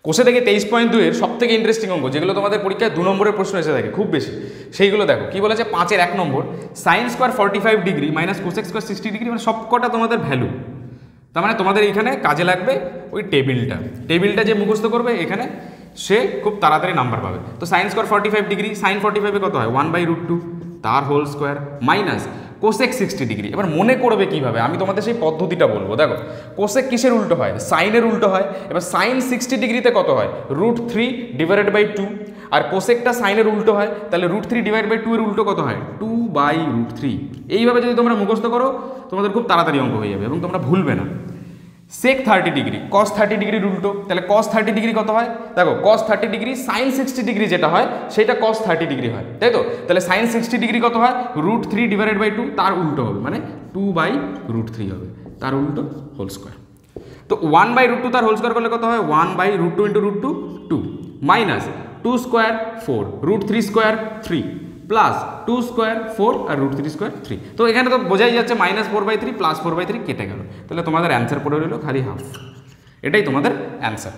কোষে দেখে 23.2 এর সব থেকে ইন্টারেস্টিং অঙ্ক, যেগুলো তোমাদের পরীক্ষায় 2 নম্বরের প্রশ্ন এসে থাকে খুব বেশি, সেইগুলো দেখো কি বলেছে। 5-এর 1 নম্বর, sine square 45 degree minus cosec square 60 degree, মানে সব কটা তোমাদের ভ্যালু। তার মানে তোমাদের এখানে কাজে লাগবে ওই টেবিলটা যে মুখস্থ করবে এখানে সে খুব তাড়াতাড়ি নাম্বার পাবে। তো সাইন স্কোয়ার 45 ডিগ্রি, সাইন 45 কত হয় 1/√2 তার whole square minus cosec 60 degree. এবার মনে করবে কিভাবে, আমি তোমাদের সেই পদ্ধতিটা বলবো। দেখো কোসেক কিসের উল্টো হয়, সাইনের উল্টো হয়। এবার সাইন 60 ডিগ্রিতে কত হয় √3/2, আর কোসেকটা সাইনের উল্টো হয়, তাহলে √3/2 এর উল্টো কত হয় 2/√3। এইভাবে যদি তোমরা মুখস্থ করো তোমাদের খুব তাড়াতাড়ি অঙ্ক হয়ে যাবে এবং তোমরা ভুলবে না। সেক 30 ডিগ্রি cos 30 ডিগ্রির উল্টো, তাহলে cos 30 ডিগ্রি কত হয়, দেখো cos 30 ডিগ্রি সাইন 60 ডিগ্রি যেটা হয় সেটা cos 30 ডিগ্রি হয়, তাই তো। তাহলে সাইন 60 ডিগ্রি কত হয় √3/2, তার উল্টো হবে মানে 2/√3 হবে, তার উল্টো হোল স্কোয়ার। তো 1/√2 তার হোল স্কোয়ার করলে কত হয় 1/√2 × √2 2 minus 2 square 4 √3 square 3 plus 2 square 4 আর √3 স্কোয়ার 3। তো এখানে তো বোঝাই যাচ্ছে -4/3 প্লাস 4/3 কেটে গেল, তাহলে তোমাদের অ্যান্সার পড়ে রইল খালি হাফ। এটাই তোমাদের অ্যান্সার।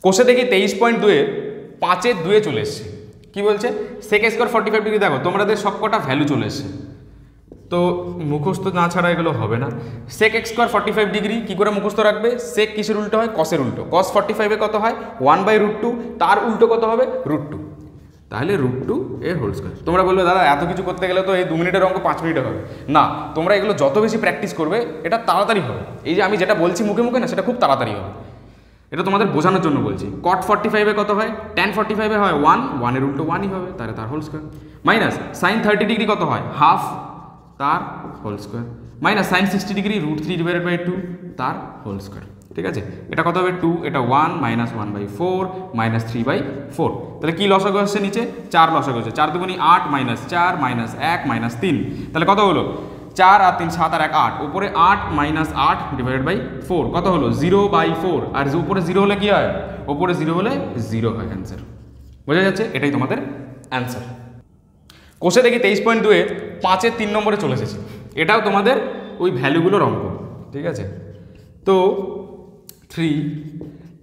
কোষে দেখি 23.2 এর 5-এর 2 চলে এসছে। কি বলছে, সেক স্কোয়ার 45 ডিগ্রি। দেখো তোমাদের সবকটা ভ্যালু চলে এসছে, তো মুখস্থ না ছাড়া এগুলো হবে না। সেক এক্স স্কোয়ার 45 ডিগ্রি কী করে মুখস্থ রাখবে, সেক কিসের উল্টো হয় কসের উল্টো, cos 45 কত হয় 1/√2, তার উল্টো কত হবে √2, তাহলে √2 এর হোল স্কোয়ার। তোমরা বলবে দাদা এত কিছু করতে গেলে তো এই 2 মিনিটের অঙ্ক 5 মিনিটে হবে না। তোমরা এগুলো যত বেশি প্র্যাকটিস করবে এটা তাড়াতাড়ি হবে। এই যে আমি যেটা বলছি মুখে মুখে না, সেটা খুব তাড়াতাড়ি হবে। এটা তোমাদের বোঝানোর জন্য বলছি। cot 45 কত হয় tan 45 হয় 1 এর উল্টো 1ই হবে, তাহলে তার whole square minus sine 30 degree কত হয় হাফ, তার whole square minus sine 60 degree √3/2 তার হোল স্কোয়ার। ঠিক আছে, এটা কত হবে 2, এটা 1 মাইনাস 1/4 মাইনাস 3/4। তাহলে কি লসাগু আসছে নিচে 4 লসাগু হচ্ছে, 4 দুগুণি 8 মাইনাস 4 মাইনাস 1 মাইনাস 3, তাহলে কত হলো 4 আর 3 7 আর 1 8, উপরে 8 মাইনাস 8/4 কত হলো 0/4, আর উপরে 0 হলে কি হয়, উপরে 0 হলে 0 হয় অ্যান্সার। বোঝা যাচ্ছে, এটাই তোমাদের অ্যান্সার। কোষে দেখি 23.2 এর 5-এর 3 নম্বরে চলে এসেছে। এটাও তোমাদের ওই ভ্যালুগুলোর অঙ্ক। ঠিক আছে, তো 3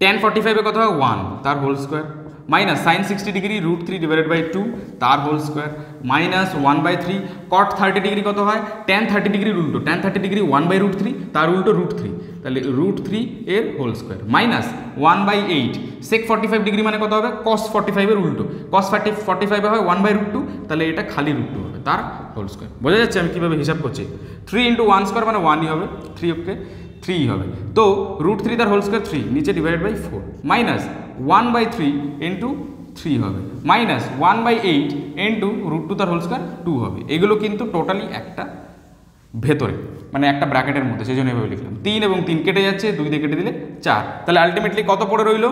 tan 45 কত হয় 1 তার whole square minus sine 60 degree √3/2 তার whole square minus 1/3 cot 30 degree কত হয় tan 30 ডিগ্রির উল্টো, tan 30 ডিগ্রি 1/√3 তার উল্টো √3, তাহলে √3 এর whole square minus 1/8 sec 45 degree মানে কত হবে cos 45 এর উল্টো, cos 45 হয় 1/√2, তাহলে এটা খালি √2 হবে তার হোল স্কোয়ার। বোঝা যাচ্ছে আমি কীভাবে হিসাব করছি। 3 × 1 স্কোয়ার মানে 1ই হবে, 3 ওকে 3 হবে, তো √3 তার হোল স্কোয়ার 3 নিচে /4 মাইনাস 1/3 ইন্টু 3 হবে মাইনাস 1/8 ইন্টু √2 তার হোল স্কোয়ার 2 হবে। এগুলো কিন্তু টোটালি একটা ভেতরে মানে একটা ব্র্যাকেটের মধ্যে, সেই জন্য এভাবে লিখলাম। 3 এবং 3 কেটে যাচ্ছে, 2 দিয়ে কেটে দিলে 4, তাহলে আলটিমেটলি কত পড়ে রইল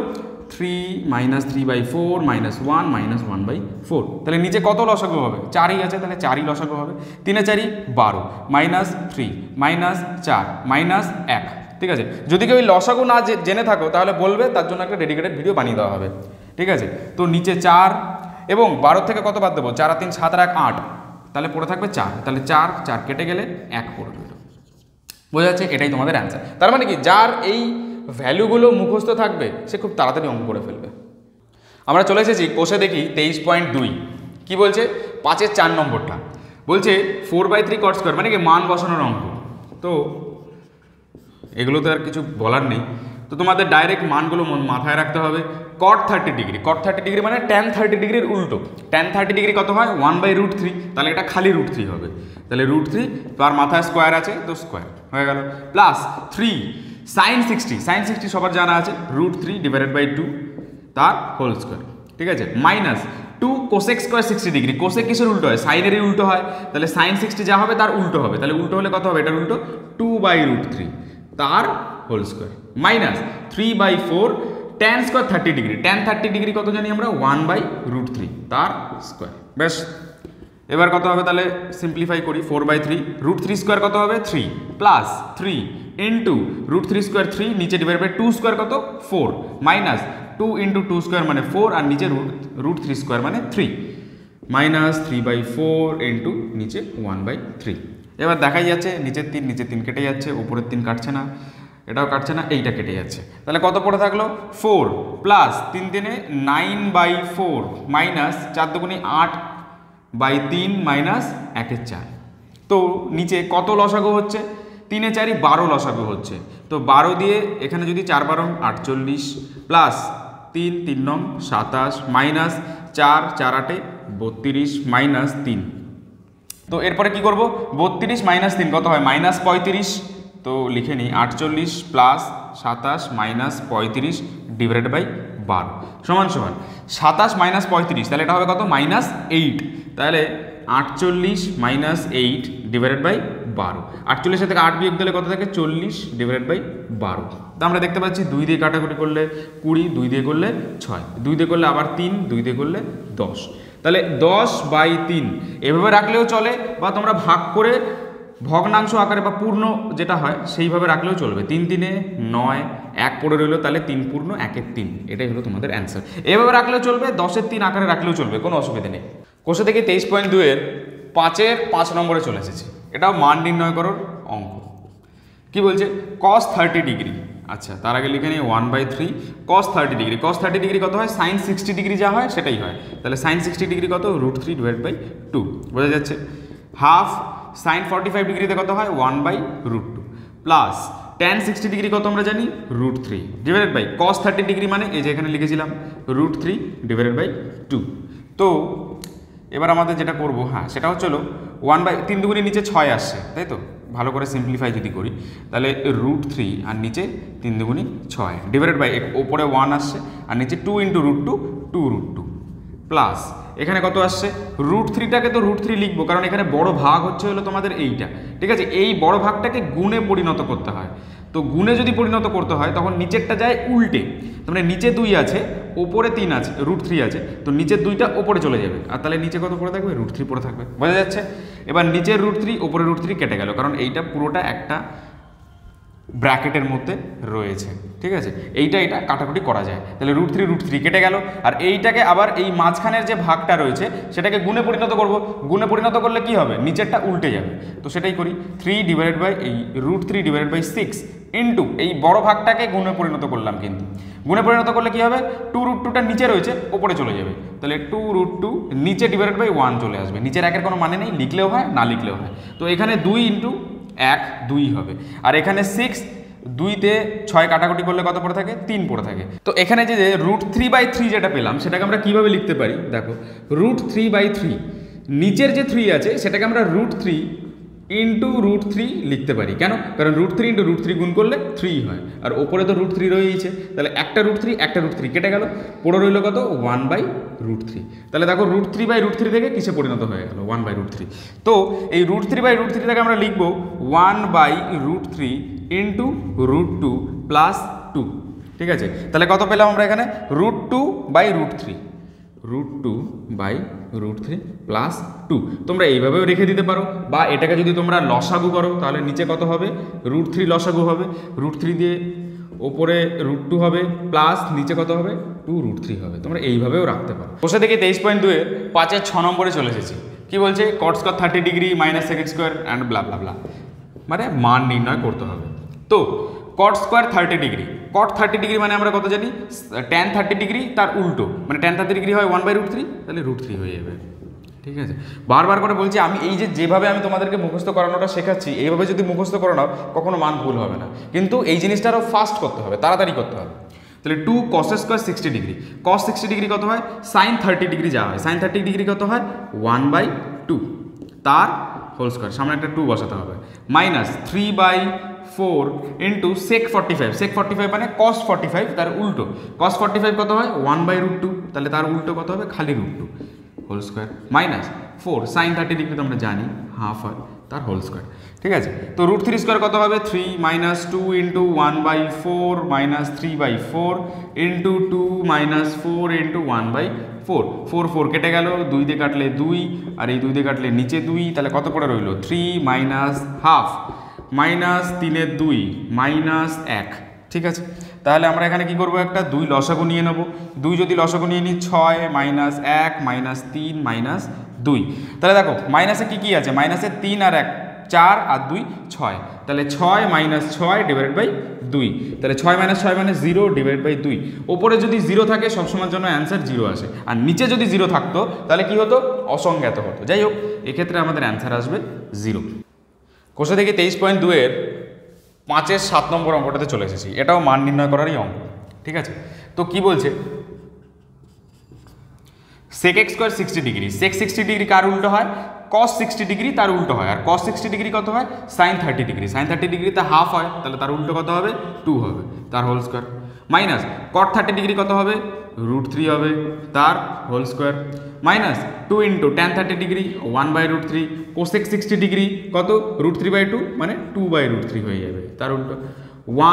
3 মাইনাস 3/4 মাইনাস 1 মাইনাস 1/4, তাহলে নিচে কত লসাগু হবে 4ই আছে, তাহলে 4ই লসাগু হবে। 3 4 12 মাইনাস 3 মাইনাস 4 মাইনাস 1। ঠিক আছে, যদি কেউ লসাগু না জেনে থাকো তাহলে বলবে, তার জন্য একটা ডেডিকেটেড ভিডিও বানিয়ে দেওয়া হবে। ঠিক আছে, তো নিচে 4 এবং 12 থেকে কত বাদ দেবো 4 আর 3 7 আর 1 8, তাহলে পড়ে থাকবে 4, তাহলে 4 কেটে গেলে 1 পড়ে রইল। বোঝা যাচ্ছে, এটাই তোমাদের অ্যান্সার। তার মানে কি, যার এই ভ্যালুগুলো মুখস্থ থাকবে সে খুব তাড়াতাড়ি অঙ্ক করে ফেলবে। আমরা চলে এসেছি কোষে দেখি 23.2 কি বলছে 5-এর 4 নম্বরটা বলছে 4/3 cot স্কোয়ার মানে কি মান বসানোর অঙ্ক। তো এগুলো তো আর কিছু বলার নেই, তো তোমাদের ডাইরেক্ট মানগুলো মাথায় রাখতে হবে। cot 30 ডিগ্রি, cot 30 ডিগ্রি মানে tan 30 ডিগ্রির উল্টো, tan 30 ডিগ্রি কত হয় 1/√3, তাহলে এটা খালি √3 হবে, তাহলে √3 তার মাথায় স্কোয়ার আছে তো স্কোয়ার হয়ে গেল, প্লাস 3 সাইন 60 সবার জানা আছে √3/2 তার হোল স্কোয়ার। ঠিক আছে, minus 2 cosec square 60 degree, cosec কিসের উল্টো হয় সাইনেরই উল্টো হয়, তাহলে সাইন 60 যা হবে তার উল্টো হবে, তাহলে উল্টো হলে কত হবে এটার উল্টো 2/√3 তার whole square minus 3/4 tan square 30 degree, tan 30 degree কত জানি আমরা 1/√3 তার স্কোয়ার। বেশ, এবার কত হবে তাহলে সিম্পলিফাই করি 4/3 √3 স্কোয়ার কত হবে 3 প্লাস 3 ইন্টু √3 স্কোয়ার 3 নিচে /2 স্কোয়ার কত 4 মাইনাস 2 ইন্টু 2 স্কোয়ার মানে 4 আর নিচে √3 স্কোয়ার মানে 3 মাইনাস 3/4 ইন্টু নিচে 1/3। এবার দেখাই যাচ্ছে নিচের 3 কেটে যাচ্ছে, উপরের 3 কাটছে না, এটাও কাটছে না, এইটা কেটে যাচ্ছে। তাহলে কত পড়ে থাকলো 4 প্লাস 3 3 9/4 মাইনাস 4 দুগুণে 8/3 মাইনাস 1/4। তো নিচে কত লসাগু হচ্ছে? 3 এ 4 12 লসাগু হচ্ছে। তো 12 দিয়ে এখানে যদি 4 12 48 প্লাস 3 3 9 27 মাইনাস 4 4 8 32 মাইনাস 3। তো এরপরে কি করব? 32 মাইনাস 3 কত হয়? মাইনাস 35। তো লিখে নিই 48 প্লাস 27 মাইনাস 35 ডিভাইডেড বাই 12 সমান সমান 27 মাইনাস 35, তাহলে এটা হবে কত? মাইনাস 8। তাহলে 48 মাইনাস 8 ডিভাইডেড বাই 12। 48 থেকে 8 বিয়োগ দিলে কত থাকে? 40 ডিভাইডেড বাই 12। তো আমরা দেখতে পাচ্ছি 2 দিয়ে কাটাকুটি করলে 20, 2 দিয়ে করলে 6, 2 দিয়ে করলে আবার 3, 2 দিয়ে করলে 10। তাহলে 10/3 এভাবে রাখলেও চলে, বা তোমরা ভাগ করে ভগ্নাংশ আকারে বা পূর্ণ যেটা হয় সেইভাবে রাখলেও চলবে। 3 3 9 1 পড়ে রইলো, তাহলে 3 পূর্ণ 1 3, এটাই হলো তোমাদের অ্যান্সার। এভাবে রাখলেও চলবে, 10 3 আকারে রাখলেও চলবে, কোনো অসুবিধা নেই। কোষে থেকে 23.2 এর 5 নম্বরে চলে এসেছে। এটাও মান নির্ণয় করার অঙ্ক। কি বলছে? cos 30 degree. আচ্ছা, তার আগে লিখে নিই 1/3 cos 30 ডিগ্রি। cos 30 ডিগ্রি কত হয়? sin 60 ডিগ্রি যা হয় সেটাই হয়। তাহলে sin 60 ডিগ্রি কত? √3 ডিভাইড বাই 2, বোঝা যাচ্ছে। হাফ sin 45 ডিগ্রিতে কত হয়? 1/√2 প্লাস tan 60 ডিগ্রি কত আমরা জানি? √3 ডিভাইডেড বাই cos 30 ডিগ্রি মানে এই যে এখানে লিখেছিলাম √3 ডিভাইডেড বাই 2। তো এবার আমাদের যেটা করব, হ্যাঁ সেটা হচ্ছে 1/3 দুগুণে নিচে 6 আসছে, তাই তো? ভালো করে সিম্পলিফাই যদি করি তাহলে √3 আর নিচে 3 দুগুণে 6 ডিভাইডেড বাই ওপরে 1 আসছে আর নিচে 2 × √2 2√2 প্লাস এখানে কত আসছে? √3টাকে তো √3 লিখবো, কারণ এখানে বড় ভাগ হচ্ছে হলো তোমাদের এইটা, ঠিক আছে? এই বড় ভাগটাকে গুণে পরিণত করতে হয়। তো গুণে যদি পরিণত করতে হয় তখন নিচেরটা যায় উল্টে, মানে নিচে 2 আছে ওপরে 3 আছে, √3 আছে, তো নিচের 2টা ওপরে চলে যাবে, আর তাহলে নিচে কত পড়ে থাকবে? √3 পড়ে থাকবে, বোঝা যাচ্ছে? এবার নিচের √3 ওপরে √3 কেটে গেল, কারণ এইটা পুরোটা একটা ব্র্যাকেটের মধ্যে রয়েছে, ঠিক আছে? এইটা কাটাকুটি করা যায়, তাহলে √3 কেটে গেল। আর এইটাকে আবার এই মাঝখানের যে ভাগটা রয়েছে সেটাকে গুণে পরিণত করব। গুণে পরিণত করলে কি হবে? নিচেরটা উল্টে যাবে, তো সেটাই করি। 3 ডিভাইডেড বাই এই √3 ডিভাইডেড বাই 6 ইন্টু এই বড় ভাগটাকে গুণে পরিণত করলাম, কিন্তু গুণে পরিণত করলে কি হবে? 2√2টা নিচে রয়েছে ওপরে চলে যাবে, তাহলে 2√2 নিচে ডিভাইডেড বাই 1 চলে আসবে। নিচের একের কোনো মানে নেই, লিখলেও হয় না লিখলেও হয়। তো এখানে 2 × 1 2 হবে, আর এখানে 6 2তে 6 কাটাকুটি করলে কত পড়ে থাকে? 3 পড়ে থাকে। তো এখানে যে √3/3 যেটা পেলাম সেটাকে আমরা কিভাবে লিখতে পারি? দেখো, √3/3 নিচের যে 3 আছে সেটাকে আমরা √3 × √3 লিখতে পারি। কেন? কারণ √3 × √3 গুণ করলে 3 হয়, আর ওপরে তো √3 রয়েছে, তাহলে একটা √3 কেটে গেল, পড়ে রইল কত? 1/√3। তাহলে দেখো √3/√3 থেকে কিসে পরিণত হয়ে গেল? 1/√3। তো এই √3/√3 থেকে আমরা লিখব 1/√3 × √2 প্লাস 2, ঠিক আছে? তাহলে কত পেলাম আমরা এখানে? √2/√3 √2/√3 প্লাস 2। তোমরা এইভাবেও রেখে দিতে পারো, বা এটাকে যদি তোমরা লসাগু করো তাহলে নিচে কত হবে? √3 লসাগু হবে, √3 দিয়ে ওপরে √2 হবে, প্লাস নিচে কত হবে? 2√3 হবে। তোমরা এইভাবেও রাখতে পারো। বসে থেকে 23.2 এর 5 নম্বরে চলে এসেছি। কি বলছে? cot square 30 degree minus sec square and blah blah blah, মানে মান নির্ণয় করতে হবে। তো cot square 30 degree, cot 30 degree মানে আমরা কত জানি? tan 30 ডিগ্রি তার উল্টো, মানে tan 30 ডিগ্রি হয় 1/√3, তাহলে √3 হয়ে যাবে, ঠিক আছে? বারবার করে বলছি, আমি এই যেভাবে আমি তোমাদেরকে মুখস্থ করানোটা শেখাচ্ছি, এইভাবে যদি মুখস্থ করো নাও কখনো মান ভুল হবে না, কিন্তু এই জিনিসটা আরও ফাস্ট করতে হবে, তাড়াতাড়ি করতে হবে। তাহলে 2 cos square 60 degree, cos 60 degree কত হয়? sin 30 ডিগ্রি যা হয়, sin 30 ডিগ্রি কত হয়? 1/2 তার হোল স্কোয়ার, সামনে একটা 2 বসাতে হবে, মাইনাস 3/4 ইন্টু sec 45, sec 45 মানে cos 45 তার উল্টো, cos 45 কত হয়? 1/√2, তাহলে তার উল্টো কত হবে? খালি √2 whole square, minus 4 sin 30 degree তো আমরা জানি হাফ হয়, তার হোল স্কোয়ার, ঠিক আছে? তো √3 স্কোয়ার কত হবে? 3 minus 2 into 1/4 minus 3/4 into 2 minus 4 into 1/4, 4 কেটে গেল, 2 দিয়ে কাটলে 2, আর এই 2 দিয়ে কাটলে নিচে 2, তাহলে কত পড়ে রইল? 3 মাইনাস হাফ মাইনাস 3 2 মাইনাস 1, ঠিক আছে? তাহলে আমরা এখানে কি করব? একটা 2 লসাগু নিয়ে নেব। 2 যদি লসাগু নিয়ে নিই 6 মাইনাস 1 মাইনাস 3 মাইনাস 2, তাহলে দেখো মাইনাসে কি আছে? মাইনাসে 3 আর 1 4 আর 2 6, তাহলে 6 মাইনাস 6 ডিভাইডেড বাই 2, তাহলে 6 মাইনাস 6 মানে 0 ডিভাইড বাই 2। ওপরে যদি 0 থাকে সবসময়ের জন্য অ্যান্সার 0 আসে, আর নিচে যদি 0 থাকতো তাহলে কি হতো, অসংজ্ঞাত হতো। যাই হোক, এক্ষেত্রে আমাদের অ্যান্সার আসবে 0। কোষে থেকে 23.2 এর 5-এর 7 নম্বর অঙ্কটাতে চলে এসেছি। এটাও মান নির্ণয় করারই অঙ্ক, ঠিক আছে। তো কি বলছে, sec x square 60 degree, sec 60 degree কার উল্টো হয়, cos 60 ডিগ্রি তার উল্টো হয়, আর cos 60 ডিগ্রি কত হয়, sin 30 ডিগ্রি, sin 30 ডিগ্রিতে হাফ হয়, তাহলে তার উল্টো কত হবে, 2 হবে, তার whole square, minus cot 30 degree কত হবে, √3 হবে, তার whole square, minus 2 into tan 30 degree 1/√3, cosec 60 degree কত, √3/2 মানে 2/√3 হয়ে যাবে, তার উল্টো,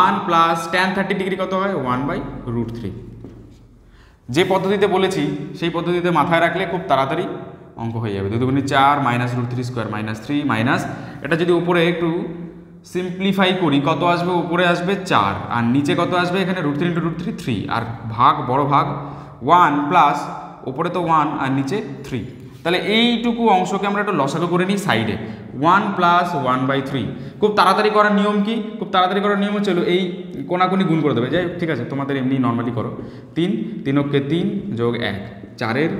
1 প্লাস tan 30 ডিগ্রি কত হয়, 1/√3। যে পদ্ধতিতে বলেছি সেই পদ্ধতিতে মাথায় রাখলে খুব তাড়াতাড়ি অঙ্ক হয়ে যাবে। 2 × 4 মাইনাস √3 স্কোয়ার মাইনাস 3 মাইনাস, এটা যদি উপরে একটু সিম্পলিফাই করি কত আসবে, উপরে আসবে 4 আর নিচে কত আসবে, এখানে √3 × √3 3, আর ভাগ বড় ভাগ 1 প্লাস উপরে তো 1 আর নিচে 3, তাহলে এইটুকু অংশকে আমরা একটু লসাগু করে নিই সাইডে, 1 প্লাস 1/3। খুব তাড়াতাড়ি করার নিয়ম কি, খুব তাড়াতাড়ি করার নিয়ম হচ্ছে এই কোনাকুনি গুণ করে দেবে, যাই ঠিক আছে, তোমাদের এমনি নর্মালি করো, 3 3 × 3 যোগ 1 4-এর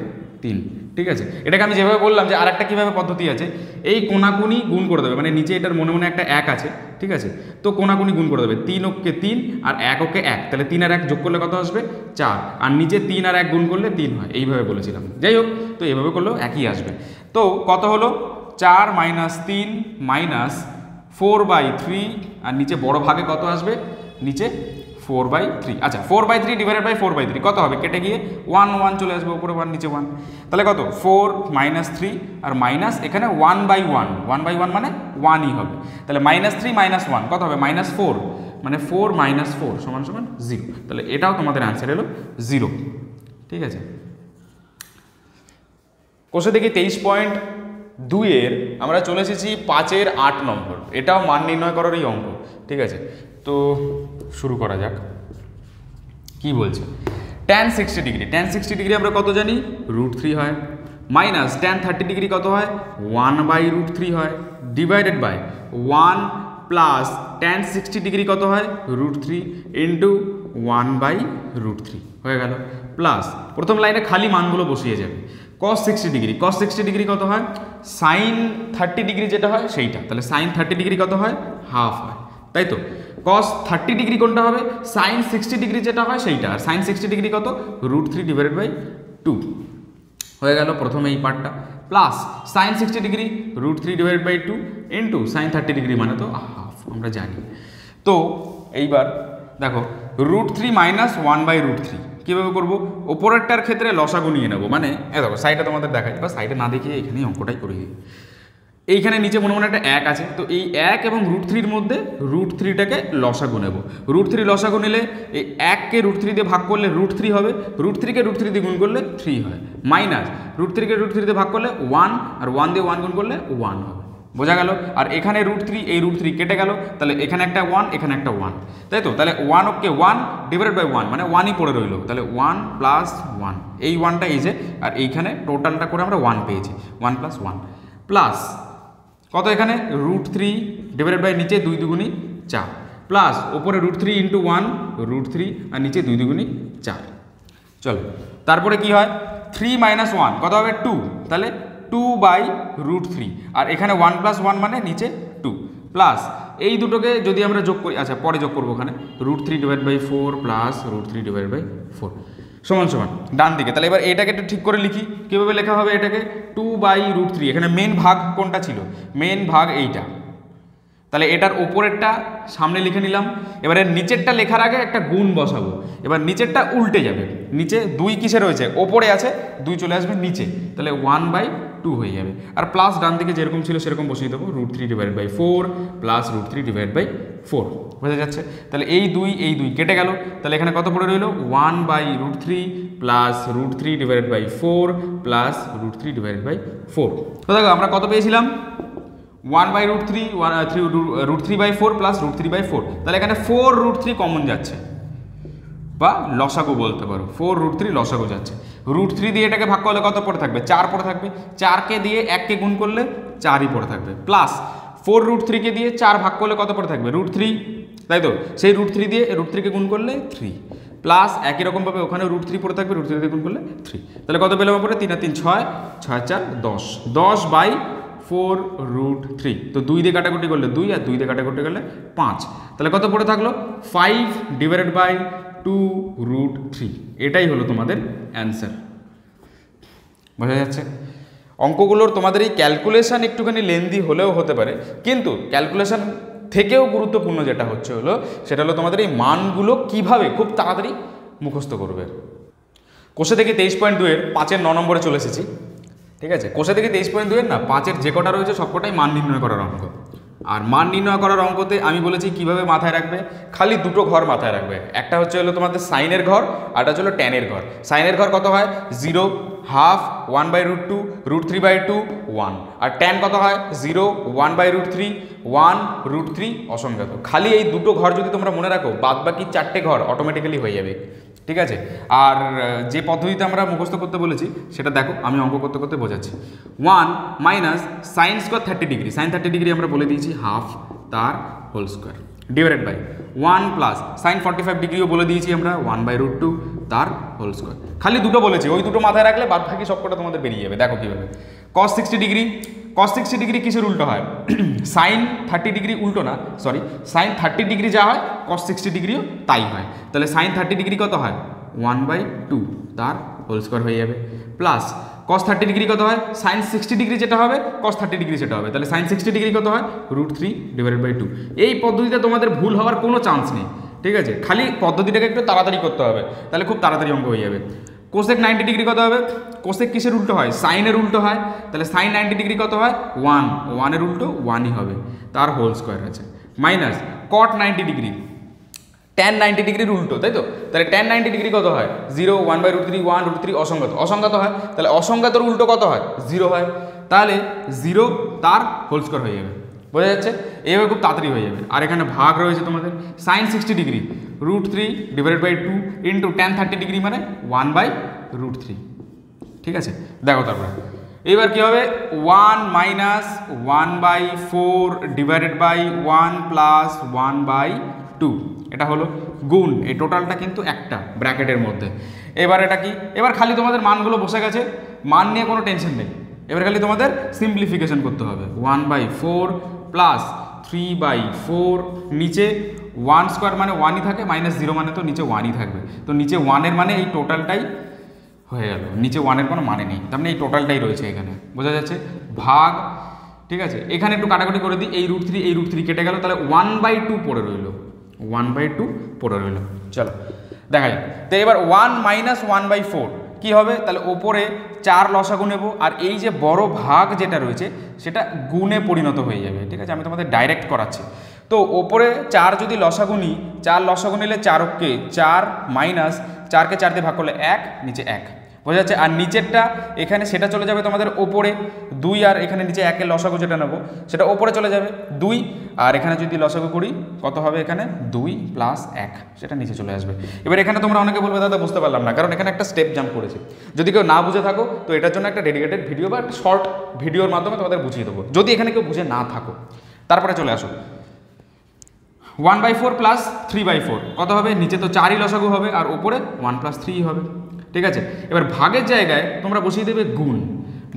3, ঠিক আছে। এটাকে আমি যেভাবে বললাম যে আরেকটা কীভাবে পদ্ধতি আছে, এই কোনাকুনি গুণ করে দেবে, মানে নিচে এটার মনে মনে একটা 1 আছে, ঠিক আছে, তো কোনাকুনি গুণ করে দেবে, 3 × 3 আর 1 × 1, তাহলে 3 আর 1 যোগ করলে কত আসবে, 4, আর নিচে 3 আর 1 গুণ করলে 3 হয়, এইভাবে বলেছিলাম। যাই হোক, তো এইভাবে করলেও একই আসবে। তো কত হলো, 4 মাইনাস 3 মাইনাস 4/3, আর নিচে বড় ভাগে কত আসবে, নিচে 4/3। আচ্ছা, 4/3 ডিভাইডেড বাই 4/3 কত হবে, কেটে গিয়ে 1 1 চলে আসবে, উপরে 1 নিচে 1, তাহলে কত 4 মাইনাস 3 আর মাইনাস এখানে 1/1, 1/1 মানে 1ই হবে, তাহলে -3 - 1 কত হবে, -4, মানে 4 - 4 = 0, তাহলে এটাও তোমাদের অ্যান্সার এলো 0, ঠিক আছে। কোষে দেখি 23.2 এর আমরা চলে এসেছি 5-এর 8 নম্বর, এটাও মান নির্ণয় করারই অঙ্ক, ঠিক আছে। তো শুরু করা যাক, কি বলছে, tan 60 ডিগ্রি, tan 60 ডিগ্রি আমরা কত জানি, √3 হয়, মাইনাস tan 30 ডিগ্রি কত হয়, 1/√3 হয়, divided by 1 plus tan 60 degree কত হয়, √3 ইন্টু 1/√3 হয়ে গেল, প্লাস প্রথম লাইনে খালি মানগুলো বসিয়ে যাবে, cos 60 ডিগ্রি, cos 60 ডিগ্রি কত হয়, sin 30 ডিগ্রি যেটা হয় সেইটা, তাহলে sin 30 ডিগ্রি কত হয়, হাফ হয়, তাই তো, cos 30 ডিগ্রি কোনটা হবে, sin 60 ডিগ্রি যেটা হয় সেইটা, আর sin 60 ডিগ্রি কত, √3 ডিভাইডেড বাই 2 হয়ে গেল প্রথমে এই পার্টটা, plus sin 60 degree √3 divided by 2 into sin 30 degree মানে তো হাফ, আমরা জানি। তো এইবার দেখো √3 মাইনাস 1/√3 কীভাবে করবো, ওপরেরটার ক্ষেত্রে লসাগু নিয়ে নেবো, মানে দেখো সাইডে তোমাদের দেখাই, বা সাইডে না দেখিয়ে এখানেই অঙ্কটাই করে দিই। এইখানে নিচে মনে মনে একটা 1 আছে, তো এই 1 এবং √3-র মধ্যে √3টাকে লসাগু নেব, √3 লসাগু নিলে এই 1কে √3 দিয়ে ভাগ করলে √3 হবে, √3কে √3 দিয়ে গুণ করলে 3 হয়, মাইনাস √3কে √3 দিয়ে ভাগ করলে 1, আর 1 দিয়ে 1 গুণ করলে 1 হবে, বোঝা গেল। আর এখানে √3, এই √3 কেটে গেল, তাহলে এখানে একটা 1 এখানে একটা 1, তাই তো, তাহলে 1 ওকে 1 ডিভাইডেড বাই 1 মানে 1ই পড়ে রইল, তাহলে 1 প্লাস 1, এই 1টা এই যে, আর এইখানে টোটালটা করে আমরা 1 পেয়েছি, 1 প্লাস 1 প্লাস কত, এখানে √3 ডিভাইডেড বাই নিচে 2 দুগুণি 4, প্লাস ওপরে √3 ইন্টু 1 √3 আর নিচে 2 দুগুণি 4, চলো তারপরে কি হয়, 3 - 1 কত হবে, 2, তাহলে 2/√3, আর এখানে 1 প্লাস 1 মানে নিচে 2, প্লাস এই দুটোকে যদি আমরা যোগ করি, আচ্ছা পরে যোগ করবো, ওখানে √3 divide by 4 plus √3 divide by 4 সমান ডান দিকে, তাহলে এবার এটাকে একটু ঠিক করে লিখি, কীভাবে লেখা হবে এটাকে, 2/√3, এখানে মেন ভাগ কোনটা ছিল, মেন ভাগ এইটা, তাহলে এটার ওপরেরটা সামনে লিখে নিলাম, এবারে নিচেরটা লেখার আগে একটা গুণ বসাবো, এবার নিচেরটা উল্টে যাবে, নিচে 2 কিসে রয়েছে, ওপরে আছে, 2 চলে আসবে নিচে, তাহলে 1/2 হয়ে যাবে, আর প্লাস ডান দিকে যেরকম ছিল সেরকম বসিয়ে দেবো, √3 divide by 4 plus √3 divide by 4 বোঝা যাচ্ছে, তাহলে এই 2 কেটে গেল, তাহলে এখানে কত পড়ে রইল, 1/√3 plus √3 divide by 4 plus √3 divide by 4, তো দেখো আমরা কত পেয়েছিলাম, 1/√3 √3/4 প্লাস √3/4, তাহলে এখানে 4√3 কমন যাচ্ছে, বা লসাগু বলতে পারো, 4√3 লসাগু যাচ্ছে, √3 দিয়ে এটাকে ভাগ করলে কত পড়ে থাকবে, 4 পড়ে থাকবে, 4কে দিয়ে 1কে গুণ করলে 4ই পড়ে থাকবে, প্লাস 4√3 কে দিয়ে 4 ভাগ করলে কত পড়ে থাকবে √3, তাই তো? সেই √3 দিয়ে √3 কে গুণ করলে 3 প্লাস একই রকমভাবে ওখানে √3 পড়ে থাকবে, √3 দিয়ে গুণ করলে 3। তাহলে কত পেলাম পরে? 3 আর 3 6, 6 4 10, 10/4√3। তো 2 দিয়ে কাটাকুটি করলে 2 আর 2 দিয়ে কাটাকুটি করলে 5। তাহলে কত পড়ে থাকলো? 5/2√3। এটাই হলো তোমাদের অ্যান্সার। বোঝা যাচ্ছে? অঙ্কগুলোর তোমাদের এই ক্যালকুলেশন একটুখানি লেন্দি হলেও হতে পারে, কিন্তু ক্যালকুলেশন থেকেও গুরুত্বপূর্ণ যেটা হলো সেটা হলো তোমাদের এই মানগুলো কিভাবে খুব তাড়াতাড়ি মুখস্থ করবে। কোষে থেকে 23.2 এর 5-এর 9 নম্বরে চলে এসেছি। ঠিক আছে, কোষে থেকে 23.2 এর না 5-এর যে কটা রয়েছে সবকটাই মান নির্ণয় করার অঙ্ক। আর মান নির্ণয় করার অঙ্কতে আমি বলেছি কিভাবে মাথায় রাখবে, খালি দুটো ঘর মাথায় রাখবে। একটা হচ্ছে হলো তোমাদের সাইনের ঘর, আর একটা হচ্ছে ট্যানের ঘর। সাইনের ঘর কত হয়? 0, হাফ, 1/√2, √3/2, 1। আর ট্যান কত হয়? 0, 1/√3, 1, √3 অসংখ্যাত। খালি এই দুটো ঘর যদি তোমরা মনে রাখো, বাদ বাকি 4টে ঘর অটোমেটিক্যালি হয়ে যাবে। ঠিক আছে, আর যে পদ্ধতিতে আমরা মুখস্থ করতে বলেছি সেটা দেখো, আমি অঙ্ক করতে করতে বোঝাচ্ছি। 1 minus sine square 30 degree, sine 30 degree আমরা বলে দিয়েছি হাফ, তার whole square, divided by 1 plus sine 45 ডিগ্রিও বলে দিয়েছি আমরা 1/√2, তার হোল স্কোয়ার। খালি দুটো বলেছি, ওই দুটো মাথায় রাখলে বাদ বাকি সবকটা তোমাদের বেরিয়ে যাবে। দেখো কীভাবে। cos 60 ডিগ্রি, cos 60 ডিগ্রি কিসের উল্টো হয়? সাইন 30 ডিগ্রি উল্টো না, সরি, সাইন 30 ডিগ্রি যা হয় cos 60 ডিগ্রিও তাই হয়। তাহলে সাইন 30 ডিগ্রি কত হয়? 1/2, তার হোল স্কোয়ার হয়ে যাবে। প্লাস cos 30 ডিগ্রি কত হয়? সাইন 60 ডিগ্রি যেটা হবে cos 30 ডিগ্রি সেটা হবে। তাহলে সাইন 60 ডিগ্রি কত হয়? √3/2। এই পদ্ধতিতে তোমাদের ভুল হওয়ার কোনো চান্স নেই। ঠিক আছে, খালি পদ্ধতিটাকে একটু তাড়াতাড়ি করতে হবে, তাহলে খুব তাড়াতাড়ি অঙ্ক হয়ে যাবে। কোসেক 90 ডিগ্রি কত হবে? কোসেক কিসের উল্টো হয়? সাইনের উল্টো হয়। তাহলে সাইন 90 ডিগ্রি কত হয়? 1, 1-এর উল্টো 1ই হবে, তার হোল স্কোয়ার আছে। মাইনাস কট 90 ডিগ্রি, ট্যান 90 ডিগ্রির উল্টো, তাই তো? তাহলে ট্যান 90 ডিগ্রি কত হয়? 0, 1/√3, 1, √3 অসংখ্যাত, অসংখ্যাত হয়। তাহলে অসংখ্যাতর উল্টো কত হয়? 0 হয়। তাহলে 0 তার হোল স্কোয়ার হয়ে যাবে। বোঝা যাচ্ছে? এইভাবে খুব তাড়াতাড়ি হয়ে যাবে। আর এখানে ভাগ রয়েছে তোমাদের sine 60 degree √3/2 into tan 30 degree মানে 1/√3। ঠিক আছে, দেখো তারপরে এবার কী হবে? 1 মাইনাস 1/4 ডিভাইডেড বাই 1 প্লাস 1/2, এটা হলো গুণ। এই টোটালটা কিন্তু একটা ব্র্যাকেটের মধ্যে। এবার এটা কি? এবার খালি তোমাদের মানগুলো বসে গেছে, মান নিয়ে কোনো টেনশন নেই। এবার খালি তোমাদের সিম্পলিফিকেশন করতে হবে। 1/4 প্লাস 3/4, নিচে 1 স্কোয়ার মানে 1ই থাকে, মাইনাস 0 মানে তো নিচে 1ই থাকবে। তো নিচে 1-এর মানে এই টোটালটাই হয়ে গেল, নিচে 1-এর কোনো মানে নেই, তার মানে এই টোটালটাই রয়েছে এখানে। বোঝা যাচ্ছে? ভাগ। ঠিক আছে, এখানে একটু কাটাকুটি করে দিই, এই √3 কেটে গেল, তাহলে 1/2 পড়ে রইল, 1/2 পড়ে রইল। চলো দেখা যাক। তো এবার 1 মাইনাস 1/4 কী হবে? তাহলে ওপরে 4 লসাগু নেব, আর এই যে বড় ভাগ যেটা রয়েছে সেটা গুণে পরিণত হয়ে যাবে। ঠিক আছে, আমি তোমাদের ডাইরেক্ট করাচ্ছি। তো ওপরে 4 যদি লসাগু নিই, 4 লসাগু নিলে 4কে 4 মাইনাস 4কে 4 দিয়ে ভাগ করলে 1, নিচে 1। বোঝা যাচ্ছে? আর নিচেরটা এখানে সেটা চলে যাবে তোমাদের ওপরে 2, আর এখানে নিচে 1-এর লসাগু যেটা নেবো সেটা ওপরে চলে যাবে 2, আর এখানে যদি লসাগু করি কত হবে? এখানে 2 প্লাস 1, সেটা নিচে চলে আসবে। এবার এখানে তোমরা অনেকে বলবে দাদা বুঝতে পারলাম না, কারণ এখানে একটা স্টেপ জাম্প করেছে। যদি কেউ না বুঝে থাকো তো এটার জন্য একটা ডেডিকেটেড ভিডিও বা একটা শর্ট ভিডিওর মাধ্যমে তোমাদের বুঝিয়ে দেবো, যদি এখানে কেউ বুঝে না থাকো। তারপরে চলে আসো 1/4 প্লাস 3/4 কত হবে? নিচে তো 4ই লসাগু হবে, আর ওপরে 1 প্লাস 3 হবে। ঠিক আছে, এবার ভাগের জায়গায় তোমরা বসিয়ে দেবে গুণ।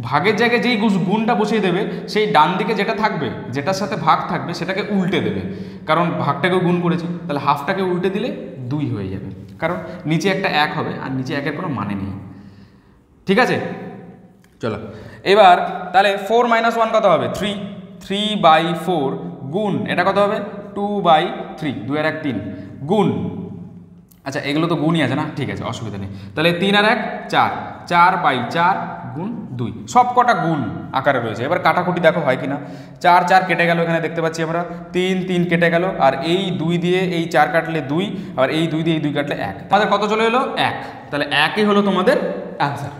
ভাগের জায়গায় যেই গুণটা বসিয়ে দেবে সেই ডান দিকে যেটা থাকবে, যেটার সাথে ভাগ থাকবে সেটাকে উল্টে দেবে, কারণ ভাগটাকেও গুণ করেছি। তাহলে হাফটাকে উল্টে দিলে 2 হয়ে যাবে, কারণ নিচে একটা 1 হবে, আর নিচে 1-এর কোনো মানে নেই। ঠিক আছে, চলো এবার তাহলে 4 মাইনাস 1 কত হবে? 3, 3/4 গুণ এটা কত হবে? 2/3, 2 আর 1 3 গুণ। আচ্ছা, এগুলো তো গুণই আছে না? ঠিক আছে, অসুবিধা নেই। তাহলে 3 আর 1 4, 4/4 গুণ 2, সব কটা গুণ আকারে রয়েছে। এবার কাটাকুটি দেখো হয় কিনা। 4 4 কেটে গেল, এখানে দেখতে পাচ্ছি আমরা 3 3 কেটে গেল, আর এই 2 দিয়ে এই 4 কাটলে 2, আর এই 2 দিয়ে এই 2 কাটলে 1। আমাদের কত চলে এলো? 1। তাহলে 1ই হলো তোমাদের অ্যান্সার।